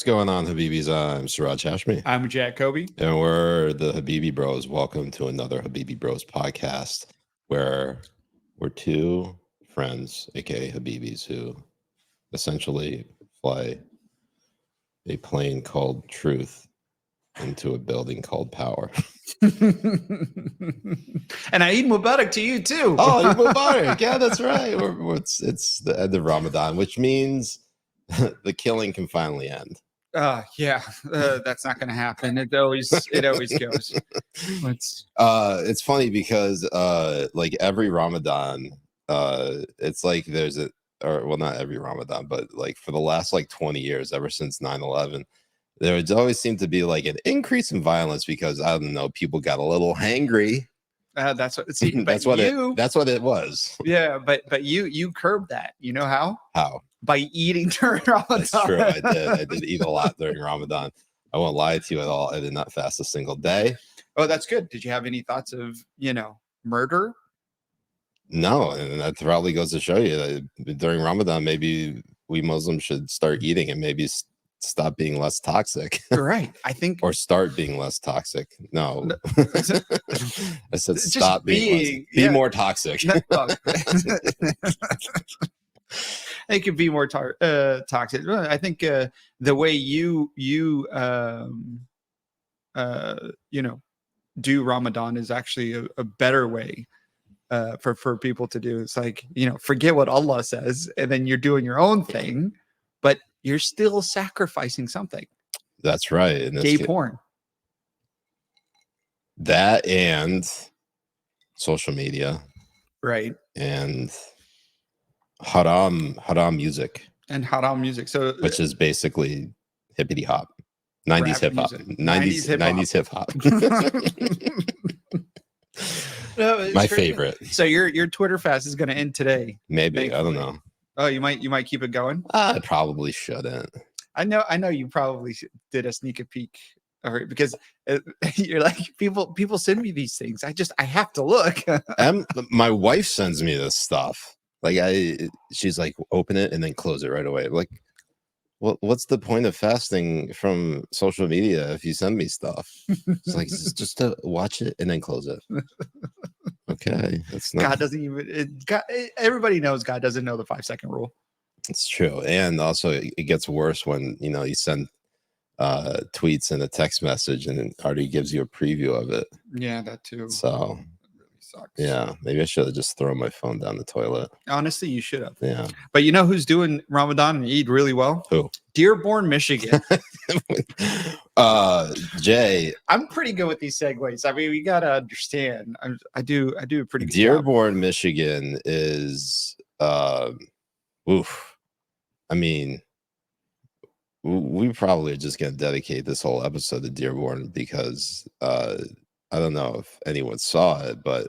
going on, Habibis? I'm Siraj Hashmi. I'm Jay Kobbe. And we're the Habibi Bros. Welcome to another Habibi Bros podcast, where we're two friends, aka Habibis, who essentially fly a plane called Truth into a building called Power. And I eat Mubarak to you too. Oh, Eid Mubarak. Yeah, that's right. It's the end of Ramadan, which means the killing can finally end. That's not going to happen. It always goes. It's funny because like every Ramadan, it's like there's not every Ramadan, but like for the last like 20 years, ever since 9/11, there would always seem to be like an increase in violence because I don't know, people got a little hangry. That's what it was. Yeah, but you curbed that. You know how? How? By eating during Ramadan. That's true. I did eat a lot during Ramadan. I won't lie to you at all. I did not fast a single day. Oh, that's good. Did you have any thoughts of, murder? No, and that probably goes to show you that during Ramadan, maybe we Muslims should start eating and maybe stop being less toxic. Right. I think. Or start being less toxic. No. I said stop be more toxic. It could be more toxic. I think the way you do Ramadan is actually a better way for people to do. It's like, forget what Allah says, and then you're doing your own thing, but you're still sacrificing something. That's right. Gay porn. That and social media. Right. And haram music. And haram music. So which is basically hippity hop. 90s hip hop. 90s hip hop. No, my favorite. So your Twitter fast is going to end today. Maybe. Thankfully. I don't know. Oh, you might keep it going? I probably shouldn't. I know you probably did a sneak peek, because you're like, people send me these things. I have to look. My wife sends me this stuff. Like she's like, open it and then close it right away. Like, well, what's the point of fasting from social media if you send me stuff? It's like just to watch it and then close it. Okay, that's not. God doesn't even. Everybody knows God doesn't know the 5-second rule. It's true, and also it gets worse when you send tweets and a text message, and it already gives you a preview of it. Yeah, that too. So. Sucks. Yeah, maybe I should have just thrown my phone down the toilet. Honestly, you should have. Yeah. But you know who's doing Ramadan and Eid really well? Who? Dearborn, Michigan. Jay. I'm pretty good with these segues. I mean, we gotta understand. I do a pretty good Dearborn, job. Michigan is oof. I mean, we probably are just gonna dedicate this whole episode to Dearborn because I don't know if anyone saw it, but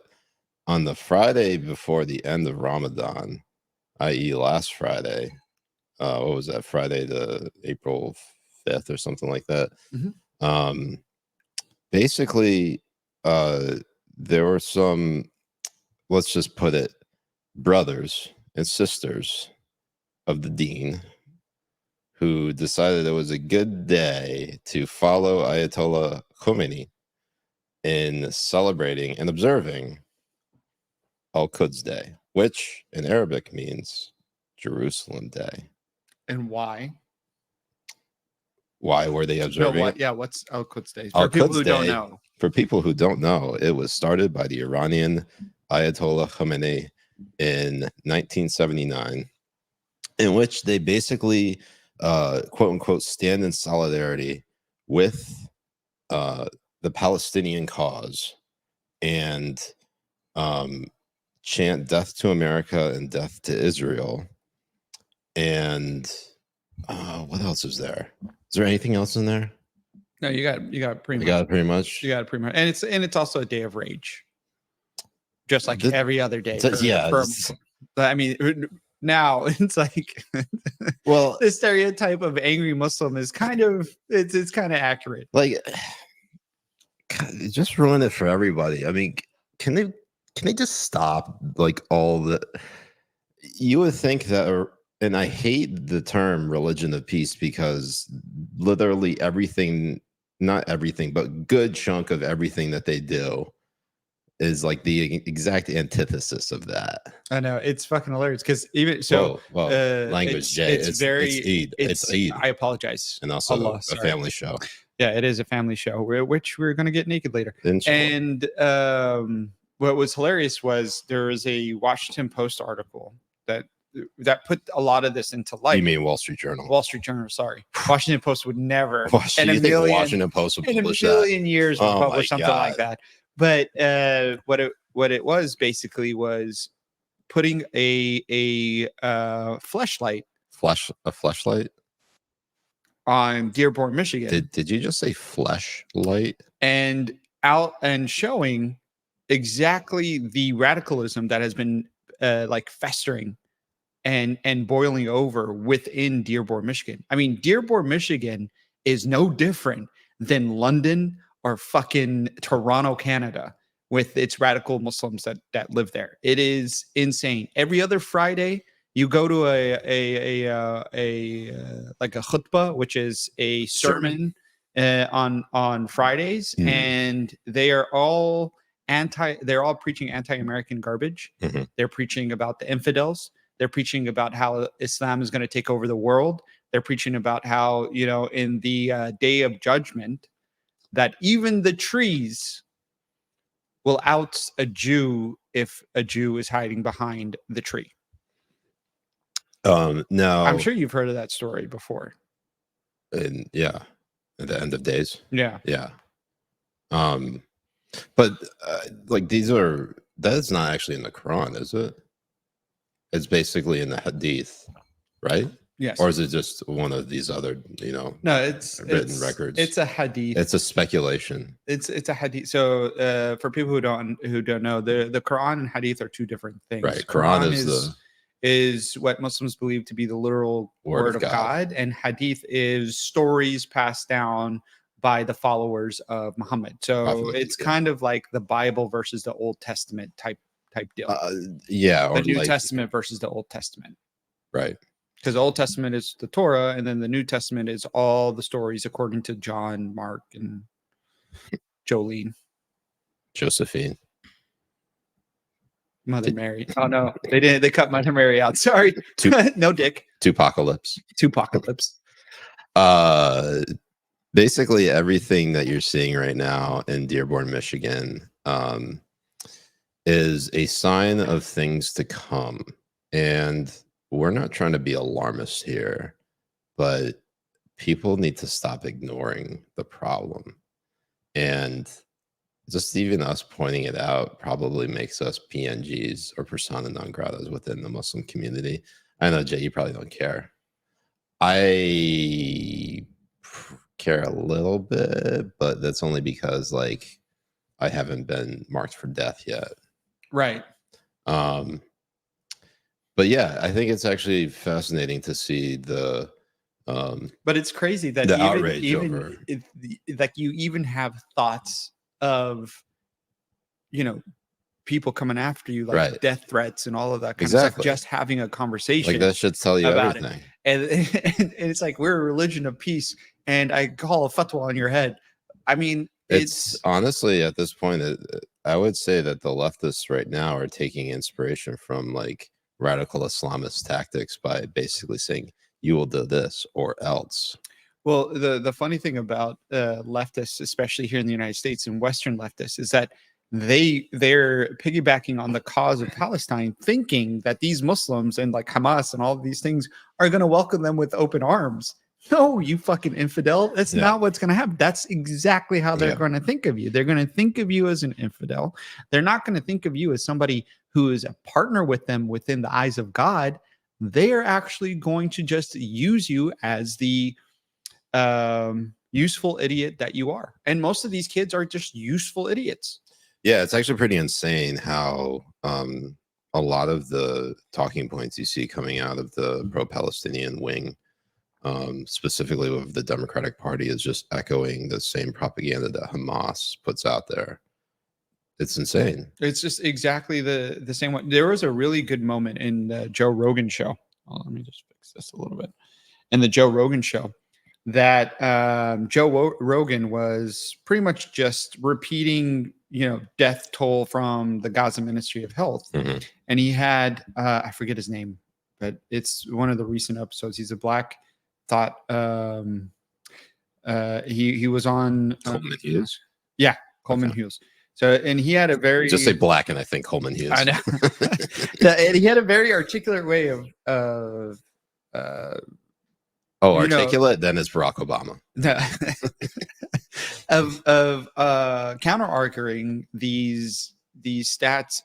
on the Friday before the end of Ramadan, i.e. last Friday, what was that? Friday the April 5th or something like that. Mm-hmm. Basically, there were some, let's just put it, brothers and sisters of the dean who decided it was a good day to follow Ayatollah Khomeini in celebrating and observing Al-Quds Day, which in Arabic means Jerusalem Day. And why? Why were they observing? What's Al-Quds Day? For people who don't know. For people who don't know, it was started by the Iranian Ayatollah Khomeini in 1979, in which they basically, quote unquote, stand in solidarity with the Palestinian cause and chant death to America and death to Israel. And what else is there? Is there anything else in there? No, you got pretty much. You got it pretty much. You got it pretty much. And it's also a day of rage. Just like every other day. I mean, now it's like, well, the stereotype of angry Muslim is kind of it's kind of accurate. Like, just ruin it for everybody. I mean, can they just stop like all the? You would think that and I hate the term religion of peace because literally everything, not everything, but good chunk of everything that they do is like the exact antithesis of that. I know, it's fucking hilarious because even so, whoa, language, Jay. it's very, It's Eid, I apologize. and also Allah, a sorry. family show. Yeah, it is a family show, which we're gonna get naked later. Inshallah. And what was hilarious was there was a Washington Post article that put a lot of this into light. You mean Wall Street Journal? Wall Street Journal, sorry. Washington Post would never in a million, Washington Post would in a publish million that? years would Oh publish my something God. like that. But what it was basically was putting a fleshlight A fleshlight? on Dearborn, Michigan. Did you just say fleshlight? And out and showing exactly the radicalism that has been like festering and boiling over within Dearborn, Michigan. I mean, Dearborn, Michigan is no different than London or fucking Toronto, Canada, with its radical Muslims that live there. It is insane. Every other Friday, you go to a like a khutbah, which is a sermon on Fridays, and they are all they're all preaching anti-American garbage. They're preaching about the infidels. They're preaching about how Islam is going to take over the world. They're preaching about how, you know, in the day of judgment, that even the trees will out a Jew if a Jew is hiding behind the tree. No, I'm sure you've heard of that story before. And yeah, at the end of days. Yeah. But like that is not actually in the Quran, is it? It's basically in the Hadith, right? Yes. Or is it just one of these other, no, it's written records? It's a Hadith. It's a speculation. It's a Hadith. So for people who don't know, the Quran and Hadith are two different things. Right. Quran is what Muslims believe to be the literal word of God, and Hadith is stories passed down by the followers of Muhammad. So it's kind of like the Bible versus the Old Testament type deal. Yeah, or the New Testament versus the Old Testament. Right. Because the Old Testament is the Torah, and then the New Testament is all the stories according to John, Mark, and Josephine. Mother Mary. Oh no, they didn't. They cut Mother Mary out. Sorry. No dick. Tupacalypse. Basically everything that you're seeing right now in Dearborn, Michigan, is a sign of things to come. And we're not trying to be alarmist here, but people need to stop ignoring the problem. And just even us pointing it out probably makes us PNGs or persona non gratas within the Muslim community. I know, Jay, you probably don't care. I care a little bit, but that's only because like I haven't been marked for death yet. Right. But yeah, I think it's actually fascinating to see the but it's crazy that the outrage over like you even have thoughts of, you know, people coming after you, like death threats and all of that kind of stuff, just having a conversation. Like that should tell you everything. And it's like, we're a religion of peace, and I call a fatwa on your head. I mean, it's honestly at this point, I would say that the leftists right now are taking inspiration from like radical Islamist tactics by basically saying you will do this or else. Well, the funny thing about leftists, especially here in the United States and Western leftists, is that they're piggybacking on the cause of Palestine, thinking that these Muslims and like Hamas and all of these things are going to welcome them with open arms. No, you fucking infidel. That's not what's going to happen. That's exactly how they're going to think of you. They're going to think of you as an infidel. They're not going to think of you as somebody who is a partner with them within the eyes of God. They are actually going to just use you as the useful idiot that you are. And most of these kids are just useful idiots. Yeah, it's actually pretty insane how a lot of the talking points you see coming out of the pro-Palestinian wing, specifically with the Democratic Party, is just echoing the same propaganda that Hamas puts out there. It's insane. It's just exactly the same one. There was a really good moment in the Joe Rogan show Oh, let me just fix this a little bit. In the Joe Rogan show, that Rogan was pretty much just repeating, death toll from the Gaza Ministry of Health. Mhm. And he had, I forget his name, but it's one of the recent episodes. He's a black thought. He was on Coleman Hughes. Yeah, Coleman Okay. Hughes. So, and he had a very Just say black, and I think Coleman Hughes. I know. And he had a very articulate way of articulate. Then it's Barack Obama. of counter arguing these stats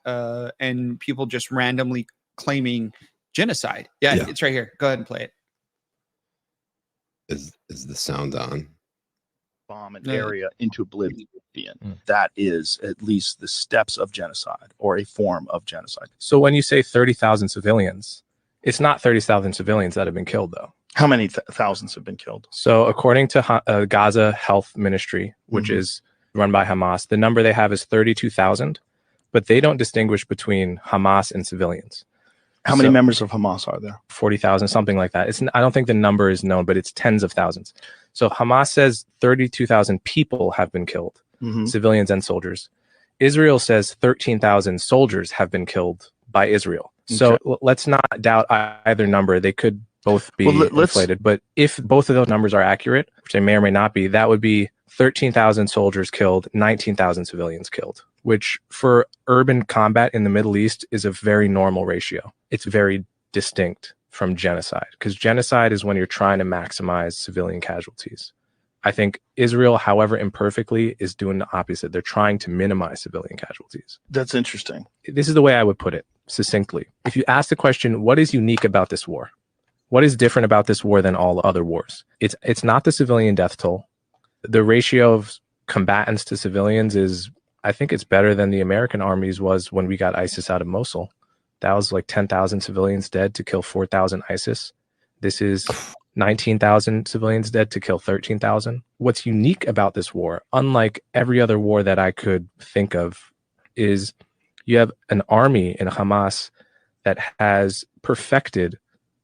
and people just randomly claiming genocide. Yeah, it's right here. Go ahead and play it. Is the sound on? Bomb an area into oblivion. That is at least the steps of genocide or a form of genocide. So when you say 30,000 civilians, it's not 30,000 civilians that have been killed, though. How many thousands have been killed? So according to Gaza Health Ministry, which is run by Hamas, the number they have is 32,000, but they don't distinguish between Hamas and civilians. How many members of Hamas are there? 40,000, something like that. I don't think the number is known, but it's tens of thousands. So Hamas says 32,000 people have been killed, civilians and soldiers. Israel says 13,000 soldiers have been killed by Israel. So let's not doubt either number. They could both be inflated. But if both of those numbers are accurate, which they may or may not be, that would be 13,000 soldiers killed, 19,000 civilians killed, which for urban combat in the Middle East is a very normal ratio. It's very distinct from genocide, because genocide is when you're trying to maximize civilian casualties. I think Israel, however imperfectly, is doing the opposite. They're trying to minimize civilian casualties. That's interesting. This is the way I would put it succinctly. If you ask the question, what is unique about this war? What is different about this war than all other wars? It's not the civilian death toll. The ratio of combatants to civilians is, I think it's better than the American armies was when we got ISIS out of Mosul. That was like 10,000 civilians dead to kill 4,000 ISIS. This is 19,000 civilians dead to kill 13,000. What's unique about this war, unlike every other war that I could think of, is you have an army in Hamas that has perfected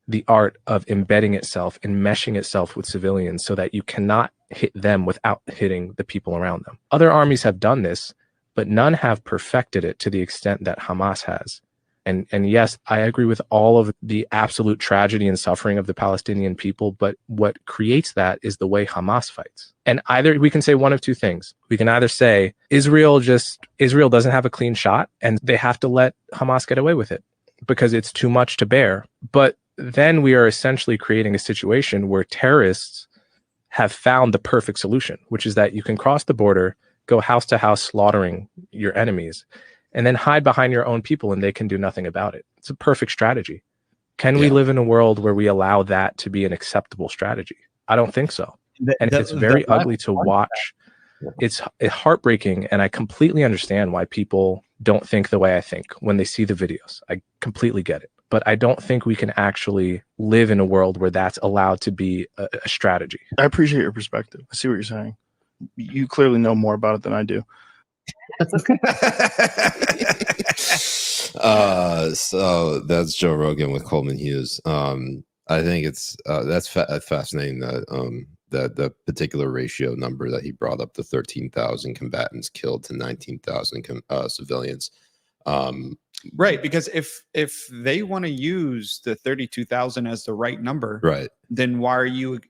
the art of embedding itself and meshing itself with civilians so that you cannot hit them without hitting the people around them. Other armies have done this, but none have perfected it to the extent that Hamas has. And yes, I agree with all of the absolute tragedy and suffering of the Palestinian people, but what creates that is the way Hamas fights. And either we can say one of two things. We can either say Israel doesn't have a clean shot and they have to let Hamas get away with it because it's too much to bear. But then we are essentially creating a situation where terrorists have found the perfect solution, which is that you can cross the border, go house to house slaughtering your enemies, and then hide behind your own people and they can do nothing about it. It's a perfect strategy. Can we live in a world where we allow that to be an acceptable strategy? I don't think so. And it's very ugly to watch. It's heartbreaking, and I completely understand why people don't think the way I think when they see the videos. I completely get it. But I don't think we can actually live in a world where that's allowed to be a strategy. I appreciate your perspective. I see what you're saying. You clearly know more about it than I do. So that's Joe Rogan with Coleman Hughes. I think it's that's fascinating that the particular ratio number that he brought up, the 13,000 combatants killed to 19,000 civilians. Right, because if they want to use the 32,000 as the right number, right, then why are you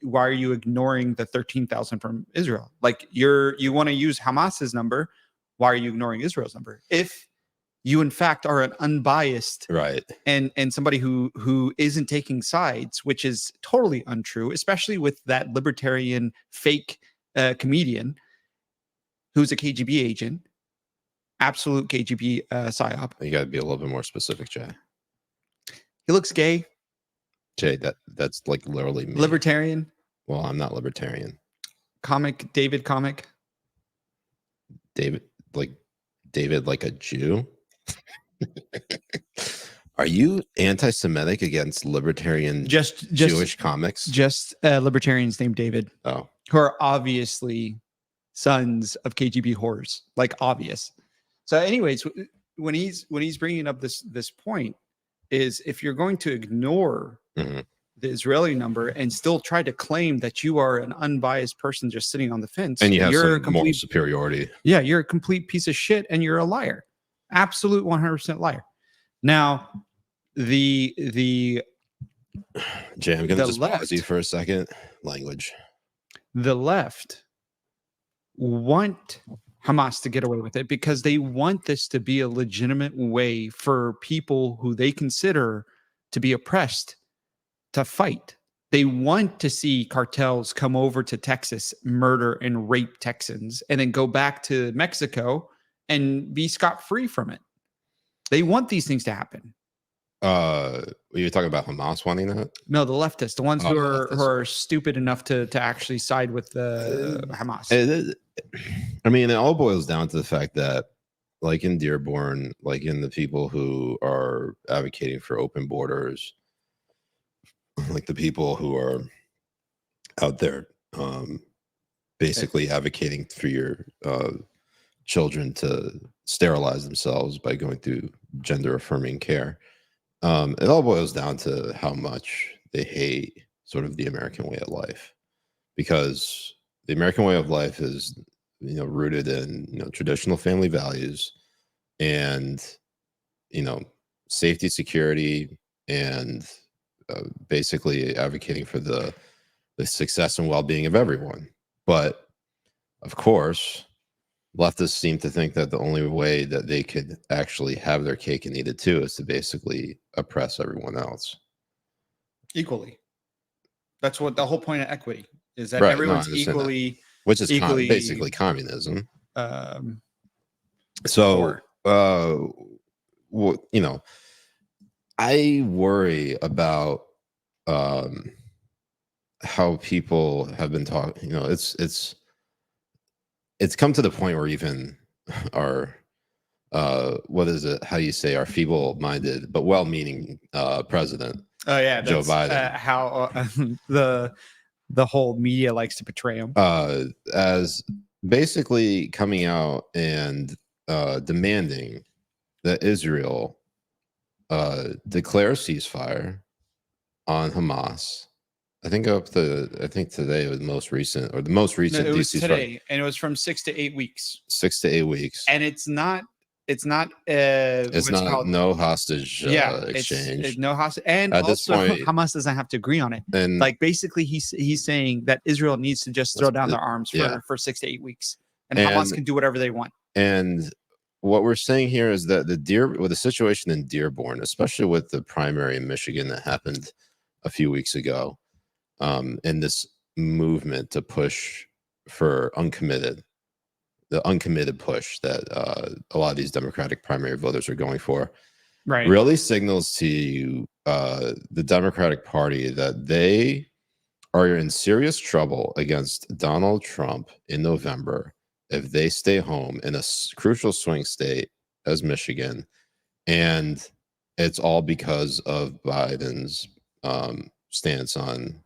ignoring the 13,000 from Israel? Like you want to use Hamas's number, why are you ignoring Israel's number? If you in fact are an unbiased right and somebody who isn't taking sides, which is totally untrue, especially with that libertarian fake comedian who's a KGB agent. Absolute KGB psyop. You got to be a little bit more specific, Jay. He looks gay. Jay, that's like literally me. Libertarian. Well, I'm not libertarian. David comic. David like a Jew. Are you anti-Semitic against libertarian Jewish comics? Just libertarians named David. Oh, who are obviously sons of KGB whores, like obvious. So, anyways, when he's bringing up this point, is if you're going to ignore Mhm. the Israeli number and still try to claim that you are an unbiased person just sitting on the fence, And you have you're some moral superiority. yeah, you're a complete piece of shit and you're a liar. Absolute 100% liar. Now, the Jay, I'm going to The just pause you for a second. Language. left want Hamas to get away with it because they want this to be a legitimate way for people who they consider to be oppressed to fight. They want to see cartels come over to Texas, murder and rape Texans, and then go back to Mexico and be scot-free from it. They want these things to happen. You're talking about Hamas wanting that? No, the leftists, the ones Oh, who the are leftists. stupid enough to actually side with the Hamas. I mean, it all boils down to the fact that, like in Dearborn, like in the people who are advocating for open borders, like the people who are out there basically advocating for your children to sterilize themselves by going through gender affirming care. It all boils down to how much they hate sort of the American way of life, because the American way of life is, rooted in, traditional family values and, safety, security, and basically advocating for the success and well-being of everyone. But of course, leftists seem to think that the only way that they could actually have their cake and eat it too is to basically oppress everyone else Equally. That's what the whole point of equity is, that Right, no, I everyone's understand that. equally which is equally basically communism. poor. I worry about how people have been talking. It's come to the point where even our what is it? How do you say, our feeble-minded but well-meaning president, Oh yeah, Joe that's Biden, how the whole media likes to portray him. as basically coming out and demanding that Israel declare a ceasefire on Hamas. I think today was the most recent No, it was ceasefire. today, and it was from 6 to 8 weeks. 6 to 8 weeks. And it's not It's what's not called no hostage exchange. It's no hostage, and At this also point- Hamas doesn't have to agree on it. And Like basically, he's saying that Israel needs to just throw down their arms yeah. for 6 to 8 weeks, and Hamas can do whatever they want. And what we're saying here is that with the situation in Dearborn, especially with the primary in Michigan that happened a few weeks ago, in this movement to push for the uncommitted push that a lot of these Democratic primary voters are going for, Right. really signals to you, the Democratic Party, that they are in serious trouble against Donald Trump in November if they stay home in a crucial swing state as Michigan. And it's all because of Biden's stance on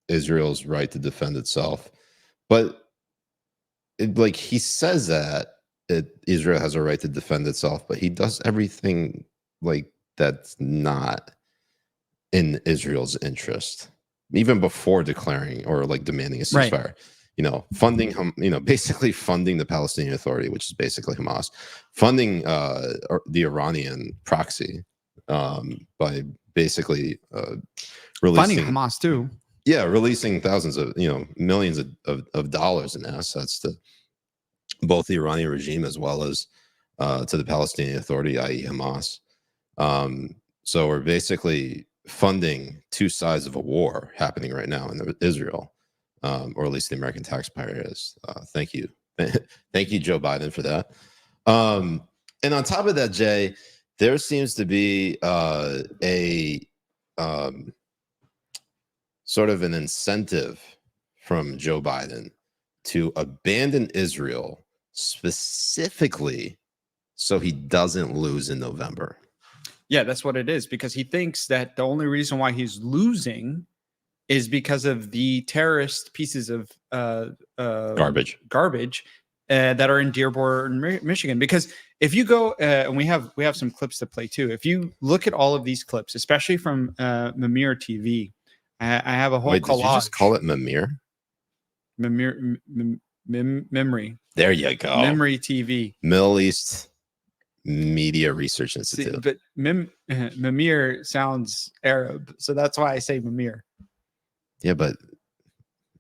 Israel's right to defend itself. But he says that Israel has a right to defend itself, but he does everything that's not in Israel's interest, even before declaring or demanding a ceasefire. Funding basically funding the Palestinian Authority, which is basically Hamas, funding the Iranian proxy by basically releasing Funding Hamas too. Yeah, releasing thousands of millions of dollars in assets to both the Iranian regime as well as to the Palestinian Authority, i.e. Hamas. So we're basically funding two sides of a war happening right now in Israel, or at least the American taxpayer is. Thank you. Thank you, Joe Biden, for that. And on top of that, Jay, there seems to be a sort of an incentive from Joe Biden to abandon Israel specifically so he doesn't lose in November. Yeah, that's what it is, because he thinks that the only reason why he's losing is because of the terrorist pieces of Garbage that are in Dearborn, Michigan. Because if you go, and we have some clips to play too. If you look at all of these clips, especially from Mamir TV, I have a whole Wait, collage. did you just call it Mamir? Memory. There you go. Memory TV. Middle East Media Research Institute. See, but Mamir sounds Arab, so that's why I say Mamir. Yeah, but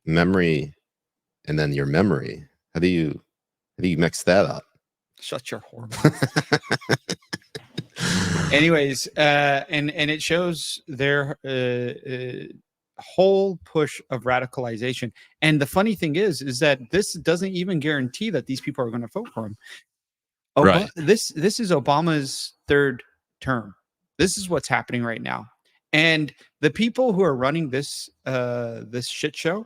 memory and then your memory. How do you mix that up? Shut your whore mouth. Anyways, and it shows their whole push of radicalization. And the funny thing is that this doesn't even guarantee that these people are going to vote for him. Right. This is Obama's third term. This is what's happening right now. And the people who are running this this shit show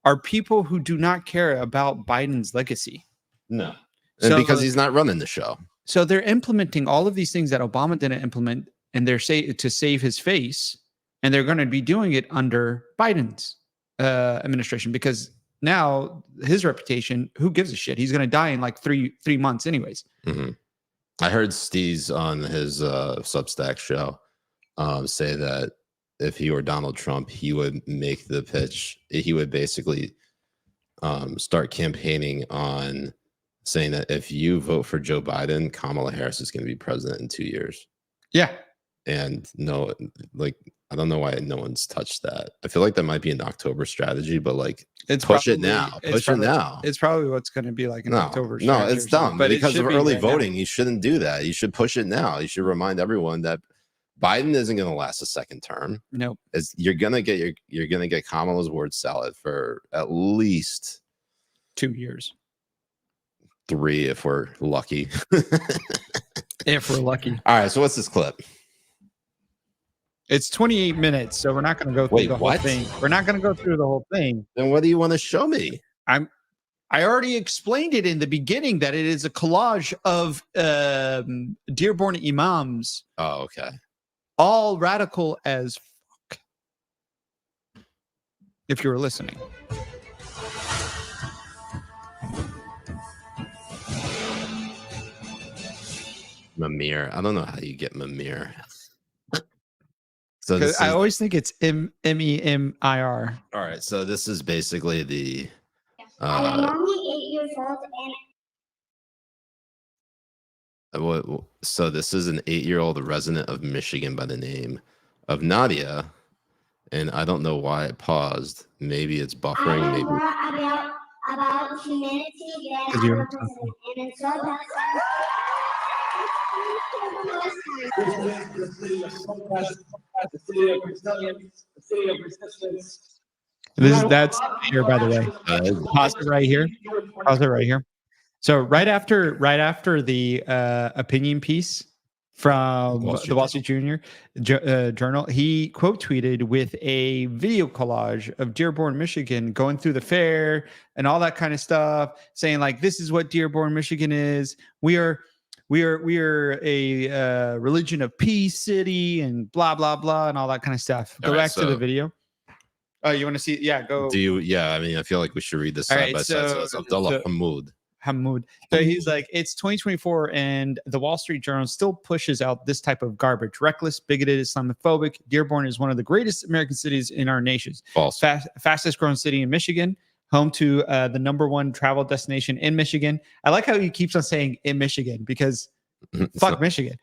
are people who do not care about Biden's legacy. No. And because he's not running the show. So they're implementing all of these things that Obama didn't implement, and they're to save his face, and they're going to be doing it under Biden's administration, because now his reputation, who gives a shit? He's going to die in like three months anyways. Mm-hmm. I heard Steez on his Substack show say that if he were Donald Trump, he would make the pitch. He would basically start campaigning on saying that if you vote for Joe Biden, Kamala Harris is going to be president in 2 years. Yeah. And no, like, I don't know why no one's touched that. I feel like that might be an October strategy, but like, push it now. Push it now. It's probably what's going to be like in October. No, it's dumb. But because of early voting, you shouldn't do that. You should push it now. You should remind everyone that Biden isn't going to last a second term. Nope. You're gonna get Kamala's word salad for at least 2 years. 3 if we're lucky. If we're lucky. All right, so what's this clip? It's 28 minutes, so we're not going to go through the whole thing. We're not going to go through the whole thing. Then what do you want to show me? I already explained it in the beginning that it is a collage of Dearborn Imams. Oh, okay. All radical as fuck. If you were listening. Mamir. I don't know how you get Mamir. So I always think it's MEMIR. All right, so this is basically the. I'm only 8 years old, so this is an 8-year-old resident of Michigan by the name of Nadia, and I don't know why it paused. Maybe it's buffering. Maybe about humanity. That's here, by the way. Pause it right here. Pause it right here. So right after the opinion piece from the Wall Street Journal, he quote tweeted with a video collage of Dearborn, Michigan, going through the fair and all that kind of stuff, saying like, "This is what Dearborn, Michigan is. We are a religion of peace city," and blah blah blah and all that kind of stuff. Go back to the video. Oh, you want to see? Yeah, go. Do you? Yeah, I mean, I feel like we should read this side by side. So it's Abdullah Hamoud. So he's like, it's 2024, and the Wall Street Journal still pushes out this type of garbage. Reckless, bigoted, Islamophobic. Dearborn is one of the greatest American cities in our nation. False. Fastest growing city in Michigan. Home to the #1 travel destination in Michigan. I like how he keeps on saying in Michigan because fuck Michigan.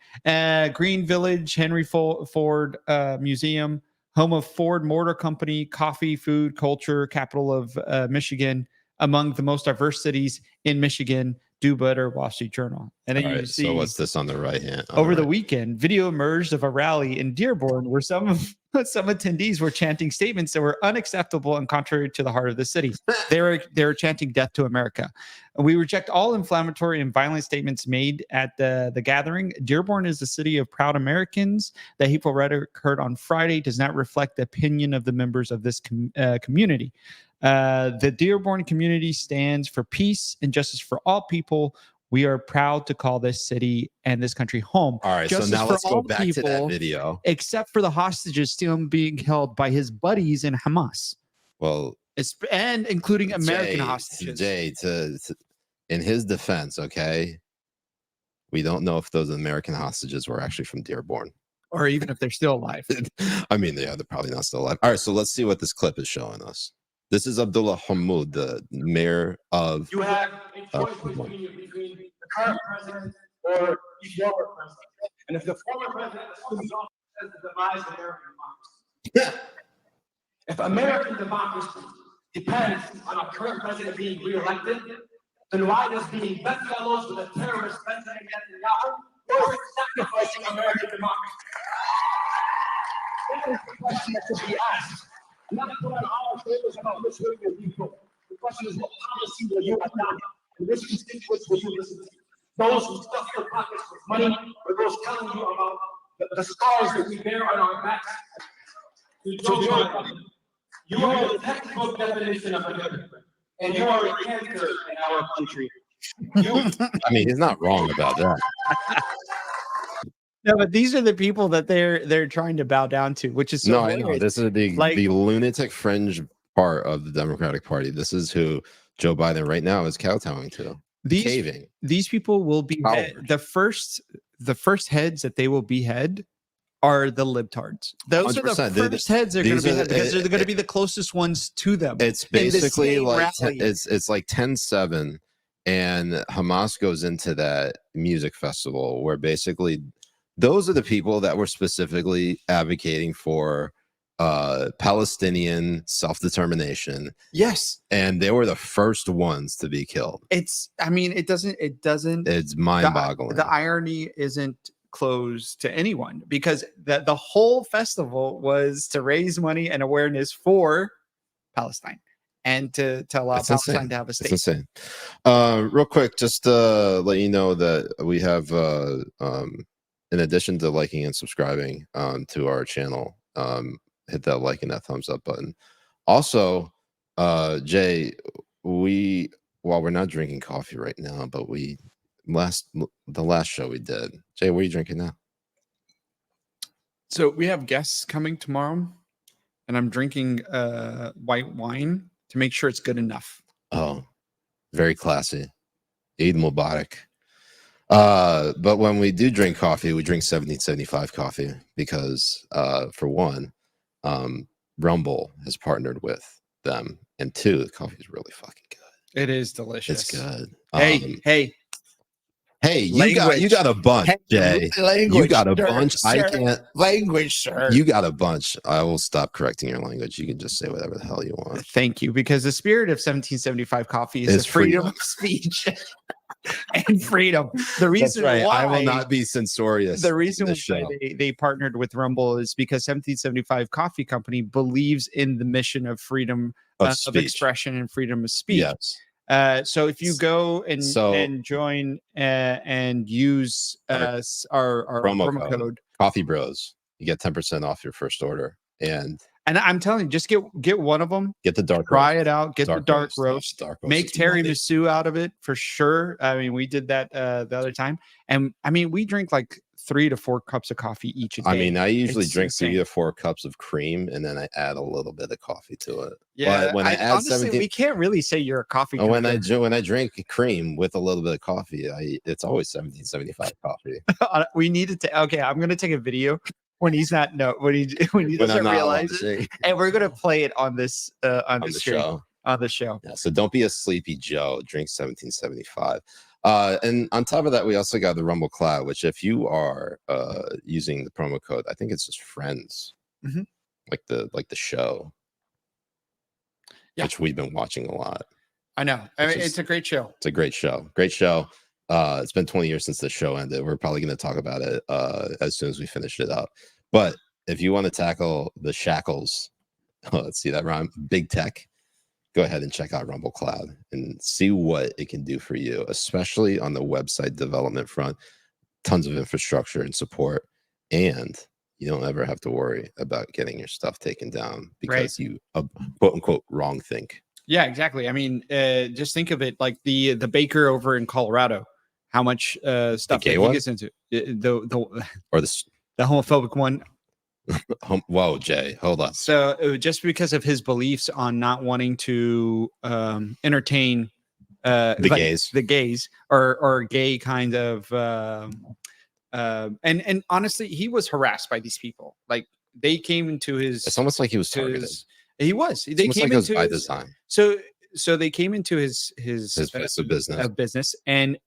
Green Village, Henry Ford Museum, home of Ford Motor Company, coffee, food, culture, capital of Michigan, among the most diverse cities in Michigan. Do better, Wall Street Journal. And then you see. So what's this on the right hand? Over the weekend, video emerged of a rally in Dearborn where some attendees were chanting statements that were unacceptable and contrary to the heart of the city. They were chanting "Death to America." We reject all inflammatory and violent statements made at the gathering. Dearborn is the city of proud Americans. The hateful rhetoric heard on Friday does not reflect the opinion of the members of this community. The Dearborn community stands for peace and justice for all people. We are proud to call this city and this country home. All right, Justice so now let's go back people, to that video. Except for the hostages still being held by his buddies in Hamas. Well, And including American hostages. Jay, in his defense, okay, we don't know if those American hostages were actually from Dearborn. Or even if they're still alive. I mean, yeah, they're probably not still alive. All right, so let's see what this clip is showing us. This is Abdullah Hammoud, the mayor of. You have a choice between the current president or the former president. And if the former president assumes office as the demise of American democracy, if American democracy depends on a current president being reelected, then why does being bedfellows with a terrorist President Netanyahu worth sacrificing American democracy? That is the question that should be asked. Not put on our shoulders about which way will you go. The question is, what policy will you adopt, and which constituents will you listen to? Those who stuff their pockets with money, or those telling you about the scars that we bear on our backs? You are the textbook definition of a hypocrite, and you are a cancer in our country. I mean, he's not wrong about that. No, but these are the people that they're trying to bow down to, which is so No, I know. This is the Like- lunatic fringe part of the Democratic Party. This is who Joe Biden right now is kowtowing to. Caving. These people will be the first heads that they will behead are the libtards. Those are the 100%. first heads they're going to these are behead because they're going to be the closest ones to them. It's in the basically same like rally. it's like 10-7, and Hamas goes into that music festival where basically those are the people that were specifically advocating for Palestinian self-determination. Yes, And they were the first ones to be killed. it's. I mean, it doesn't. It's mind-boggling. The irony isn't closed to anyone because the whole festival was to raise money and awareness for Palestine and to allow It's Palestine insane. to have a It's state. insane. Real quick, just let you know that we have, in addition to liking and subscribing to our channel, hit that like and that thumbs up button. Also, Jay, while we're not drinking coffee right now, but the last show we did, Jay, what are you drinking now? So we have guests coming tomorrow, and I'm drinking white wine to make sure it's good enough. Oh, very classy. Eid Mubarak. But when we do drink coffee, we drink 1775 coffee because, for one, Rumble has partnered with them, and two, the coffee is really fucking good. It is delicious. It's good. Hey, you got a bunch, Jay. You got a bunch. I can't. Language, sir. You got a bunch. I will stop correcting your language. You can just say whatever the hell you want. Thank you, because the spirit of 1775 coffee is It's the freedom of speech and freedom. The reason why I will not be censorious. the reason this why show. they partnered with Rumble is because 1775 Coffee Company believes in the mission of freedom of speech. expression and freedom of speech. Yes. So if you go and join and use our promo code Coffee Bros, you get 10% off your first order, and I'm telling you, just get one of them, get the dark try roast. it out, get the dark roast, make is money. tiramisu out of it for sure. I mean, we did that the other time, and I mean, we drink like 3 to 4 cups of coffee each a day. I mean, I usually It's drink insane. 3 to 4 cups of cream, and then I add a little bit of coffee to it. Yeah, But when I add honestly, 17 we can't really say you're a coffee. when I drinker. drink cream with a little bit of coffee, it's always 1775 coffee. We needed to. Okay, I'm gonna take a video when he's not when he When doesn't I'm not realize it, watching and we're gonna play it on this on on the the stream, show. on the show. Yeah, so don't be a sleepy Joe. Drink 1775. And on top of that, we also got the Rumble Cloud, which if you are using the promo code, I think it's just friends, Mhm. like the show, Yeah. which we've been watching a lot. I know. I It's mean, just- it's a great show. It's a great show. Great show. It's been 20 years since the show ended. We're probably going to talk about it as soon as we finish it up. But if you want to tackle the shackles, let's see that rhyme, big tech, go ahead and check out Rumble Cloud and see what it can do for you, especially on the website development front. Tons of infrastructure and support, and you don't ever have to worry about getting your stuff taken down because you quote unquote wrong think. Yeah, exactly. I mean, just think of it like the baker over in Colorado. How much stuff gay that he one? gets into the Or this homophobic one. whoa, Jay, hold on. So just because of his beliefs on not wanting to entertain The gays. the gays, or gay kind of. And honestly, he was harassed by these people. Like they came into his. It's almost like he was to targeted. he was. It's They almost came like it was into by his. design. So they came into his Place of business. and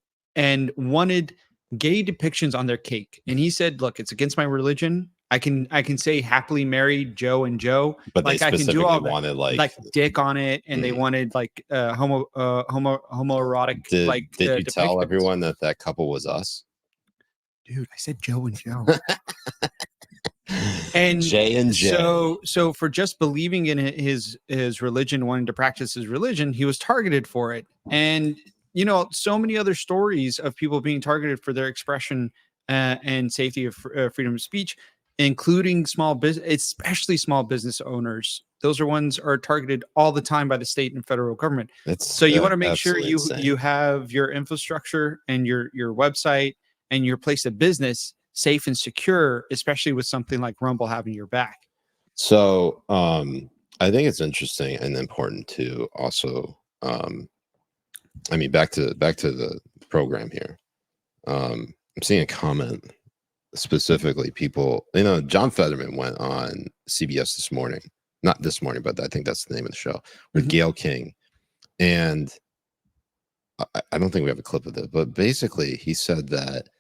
wanted gay depictions on their cake. And he said, "Look, it's against my religion. I can say happily married Joe and Joe, But like they I can specifically do all that, wanted like dick on it, and they wanted like homoerotic Did like. you tell depictions. everyone that couple was us? Dude, I said Joe and Joe. And Jay and Jay. so for just believing in his religion, wanting to practice his religion, he was targeted for it. And you know, so many other stories of people being targeted for their expression and safety of freedom of speech, including small business, especially small business owners. Those are targeted all the time by the state and federal government. So you want to make sure you have your infrastructure and your website and your place of business safe and secure, especially with something like Rumble having your back. So I think it's interesting and important to also I mean back to the program here. I'm seeing a comment specifically, people, you know, John Fetterman went on CBS this morning, not this morning, but I think that's the name of the show, with Gayle King. And I don't think we have a clip of it, but basically he said that,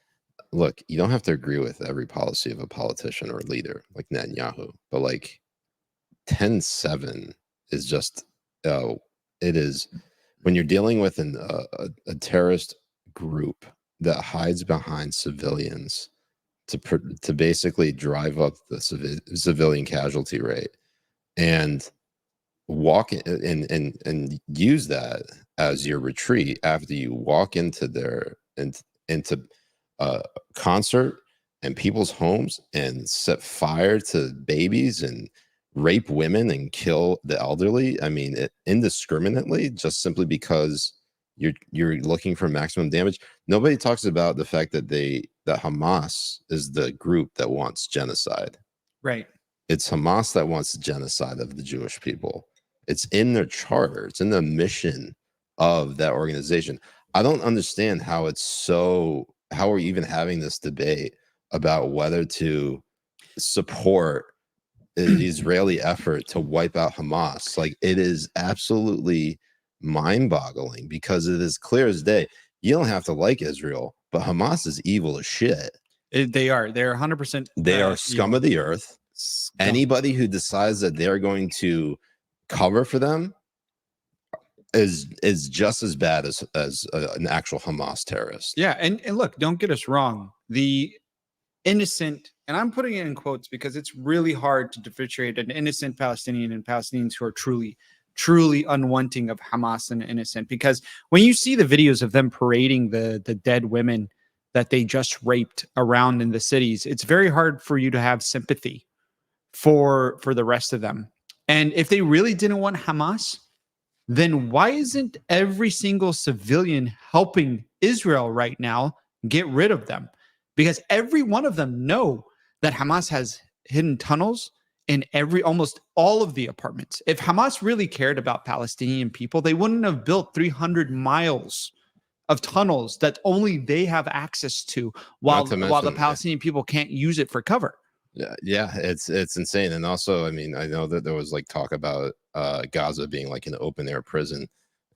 look, you don't have to agree with every policy of a politician or leader like Netanyahu, but like 10-7 is just, it is when you're dealing with a terrorist group that hides behind civilians to basically drive up the civilian casualty rate and walk in and use that as your retreat after you walk into their into concert and people's homes and set fire to babies and rape women and kill the elderly. I mean, indiscriminately, just simply because you're looking for maximum damage. Nobody talks about the fact that Hamas is the group that wants genocide. Right. It's Hamas that wants genocide of the Jewish people. It's in their charter. It's in the mission of that organization. I don't understand how we're even having this debate about whether to support the Israeli effort to wipe out Hamas. Like, it is absolutely mind-boggling because it is clear as day. You don't have to like Israel, but Hamas is evil as shit. They're 100%. They are scum of the earth. Anybody who decides that they're going to cover for them is just as bad as an actual Hamas terrorist. Yeah, and look, don't get us wrong. The innocent, and I'm putting it in quotes because it's really hard to differentiate an innocent Palestinian and Palestinians who are truly unwanting of Hamas and innocent. Because when you see the videos of them parading the dead women that they just raped around in the cities, it's very hard for you to have sympathy for the rest of them. And if they really didn't want Hamas, then why isn't every single civilian helping Israel right now get rid of them? Because every one of them know that Hamas has hidden tunnels in almost all of the apartments. If Hamas really cared about Palestinian people, they wouldn't have built 300 miles of tunnels that only they have access to, while the Palestinian people can't use it for cover. Yeah, it's insane. And also, I mean, I know that there was like talk about Gaza being like an open air prison,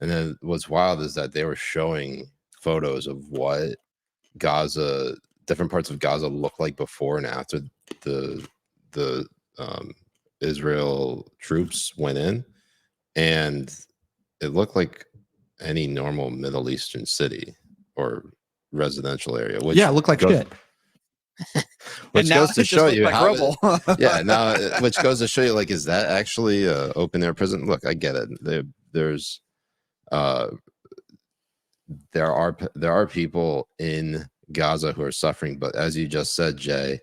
and then what's wild is that they were showing photos of what different parts of Gaza look like before and after the Israel troops went in, and it looked like any normal Middle Eastern city or residential area. Which it looked like shit. Which goes to show you how which goes to show you, like, is that actually a open air prison? Look, I get it. There are people in Gaza who are suffering, but as you just said, Jay,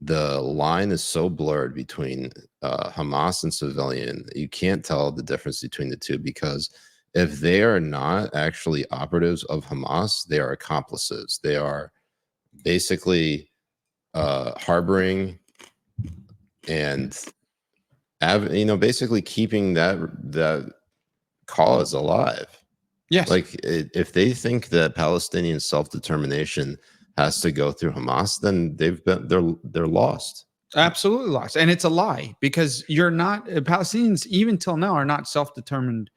the line is so blurred between Hamas and civilian. You can't tell the difference between the two, because if they are not actually operatives of Hamas, they are accomplices. They are basically harboring and basically keeping that cause alive. Yes. Like if they think that Palestinian self-determination has to go through Hamas, then they're lost. Absolutely lost. And it's a lie because you're not Palestinians even till now are not self-determined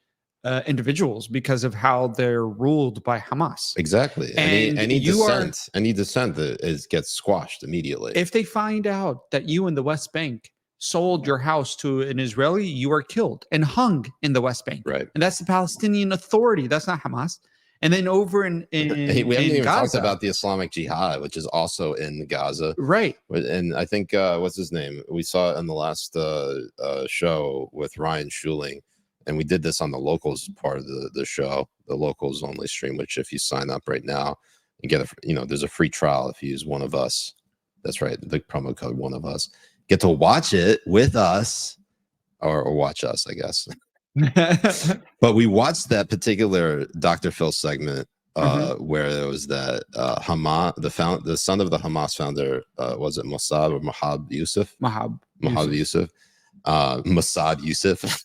individuals because of how they're ruled by Hamas. Exactly. And Any you are- dissent that gets squashed immediately. If they find out that you in the West Bank sold your house to an Israeli, you are killed and hung in the West Bank. Right. And that's the Palestinian Authority. That's not Hamas. And then over in we haven't in even talked Gaza, about the Islamic Jihad, which is also in Gaza. right. And I think what's his name? We saw it in the last show with Ryan Schuling, and we did this on the locals part of the show, the locals only stream. Which if you sign up right now, you get there's a free trial if you use One of Us. That's right, the promo code One of Us. Get to watch it with us, or watch us, I guess. But we watched that particular Dr. Phil segment where there was that Hamas, the son of the Hamas founder, was it Mossad or Mahab Yusuf? Mahab Yusuf. Mossad Yusuf.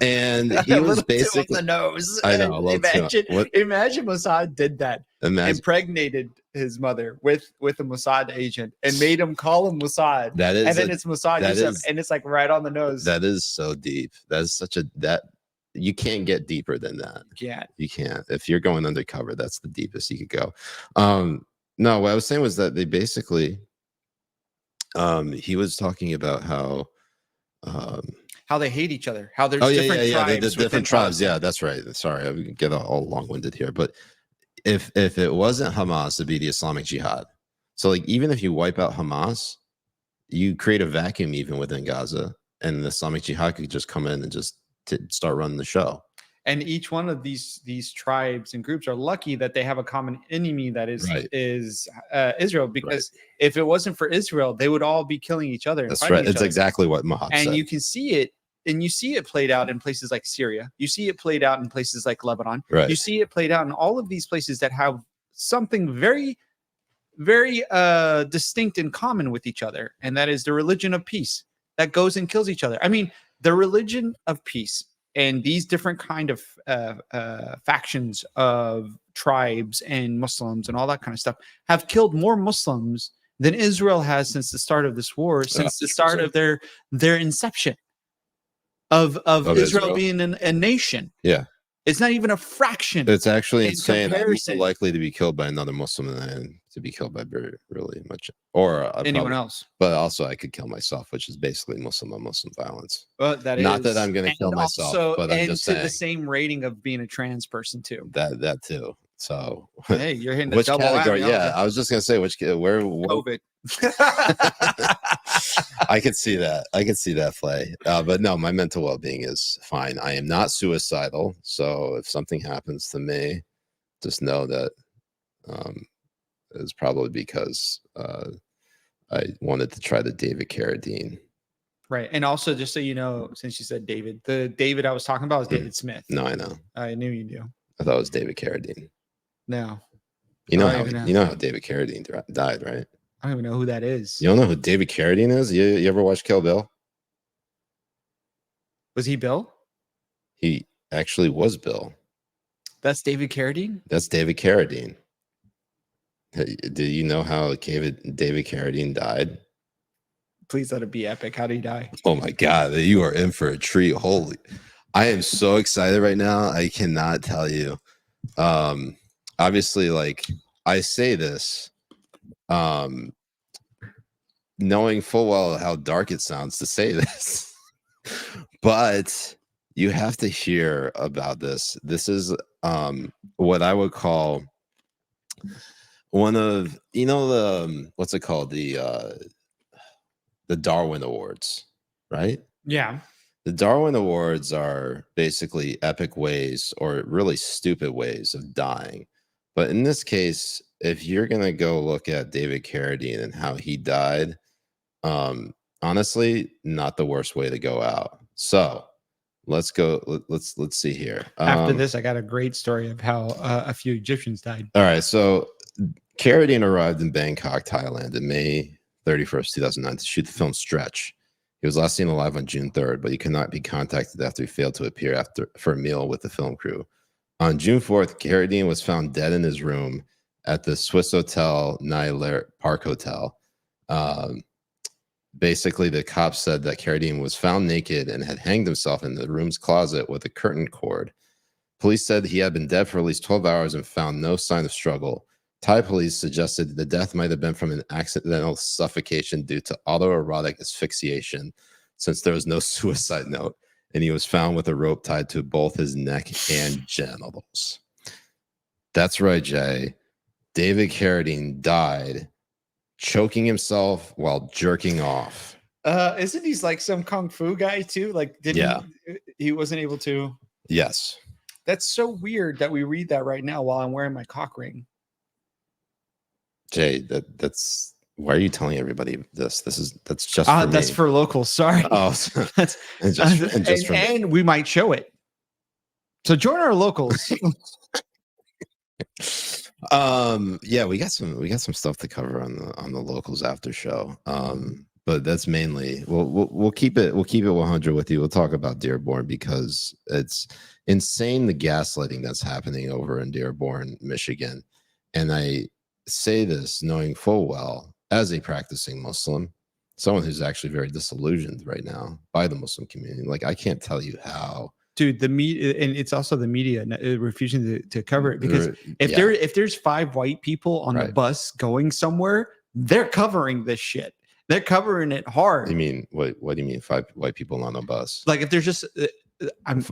And he was basically the nose. I know. Imagine Mossad did that. Impregnated his mother with a Mossad agent and made him call him Mossad. That is, and then it's Mossad Yusuf, and it's like right on the nose. That is so deep. That is you can't get deeper than that. You can't. If you're going undercover, that's the deepest you could go. No, what I was saying was that they basically, he was talking about how they hate each other, how there's different tribes. There's different tribes. Yeah, that's right. Sorry, I get all long-winded here. But if it wasn't Hamas, it'd be the Islamic Jihad. So like even if you wipe out Hamas, you create a vacuum even within Gaza, and the Islamic Jihad could just come in and just start running the show. And each one of these tribes and groups are lucky that they have a common enemy that is Israel, because if it wasn't for Israel, they would all be killing each other. That's right. It's exactly what Mahab said. And you can see it, and you see it played out in places like Syria. You see it played out in places like Lebanon. Right. You see it played out in all of these places that have something very, very distinct in common with each other, and that is the religion of peace that goes and kills each other. I mean, the religion of peace and these different kind of factions of tribes and Muslims and all that kind of stuff have killed more Muslims than Israel has since the start of this war, since the start of their inception of Israel being a nation. Yeah. It's not even a fraction. It's actually insane. I'm more likely to be killed by another Muslim than I am to be killed by really much or anyone else. But also, I could kill myself, which is basically Muslim on Muslim violence. Well, that not is, that I'm going to kill myself, but I'm just saying the same rating of being a trans person too. That too. So hey, you're hitting which double category? whammy, Yeah, I was just going to say where COVID. I could see that play, but no, my mental well-being is fine. I am not suicidal, so if something happens to me, just know that it's probably because I wanted to try the David Carradine. Right, and also just so you know, since you said David, the David I was talking about was David Smith. No, I know. I knew you knew. I thought it was David Carradine. No, you know how David Carradine died, right? I don't even know who that is. You don't know who David Carradine is? You ever watch Kill Bill? Was he Bill? He actually was Bill. That's David Carradine? That's David Carradine. Do you know how David Carradine died? Please let it be epic. How did he die? Oh my God, you are in for a treat. Holy, I am so excited right now. I cannot tell you. Obviously, like I say this, knowing full well how dark it sounds to say this, but you have to hear about this. This is what I would call one of the what's it called, the Darwin Awards, right? Yeah. The Darwin Awards are basically epic ways or really stupid ways of dying. But in this case, if you're going to go look at David Carradine and how he died, honestly, not the worst way to go out. So let's go. Let's see here. After this, I got a great story of how a few Egyptians died. All right. So Carradine arrived in Bangkok, Thailand in May 31st, 2009 to shoot the film Stretch. He was last seen alive on June 3rd, but he could not be contacted after he failed to appear for a meal with the film crew. On June 4th, Carradine was found dead in his room at the Swiss Hotel Nile Park Hotel. Basically, the cops said that Carradine was found naked and had hanged himself in the room's closet with a curtain cord. Police said he had been dead for at least 12 hours and found no sign of struggle. Thai police suggested the death might have been from an accidental suffocation due to autoerotic asphyxiation, since there was no suicide note, and he was found with a rope tied to both his neck and genitals. That's right, Jay. David Carradine died choking himself while jerking off. Isn't he like some kung fu guy too? Like, he wasn't able to? Yes. That's so weird that we read that right now while I'm wearing my cock ring. Jay, that's why are you telling everybody this? That's just for me. That's for locals. Sorry. Oh, that's and we might show it. So join our locals. Yeah, we got some stuff to cover on the locals after show. But that's mainly we'll keep it 100 with you. We'll talk about Dearborn because it's insane the gaslighting that's happening over in Dearborn, Michigan. And I say this knowing full well, as a practicing Muslim, someone who's actually very disillusioned right now by the Muslim community. Like, I can't tell you how. Dude, the media, and it's also the media refusing to cover it, because if there's 5 white people on a bus going somewhere, they're covering this shit. They're covering it hard. You mean what do you mean 5 white people on a bus? Like, if there's just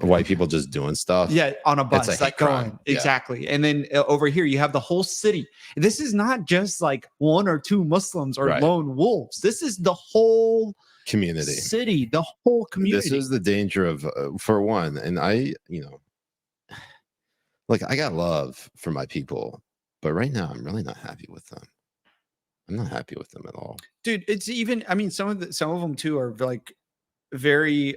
white people just doing stuff, on a bus, like crime. Exactly. And then over here you have the whole city. This is not just like 1 or 2 Muslims or lone wolves. This is the whole community, city, the whole community. This is the danger of for one, and I got love for my people, but right now I'm really not happy with them. I'm not happy with them at all, dude. It's even, I mean, some of them too are like very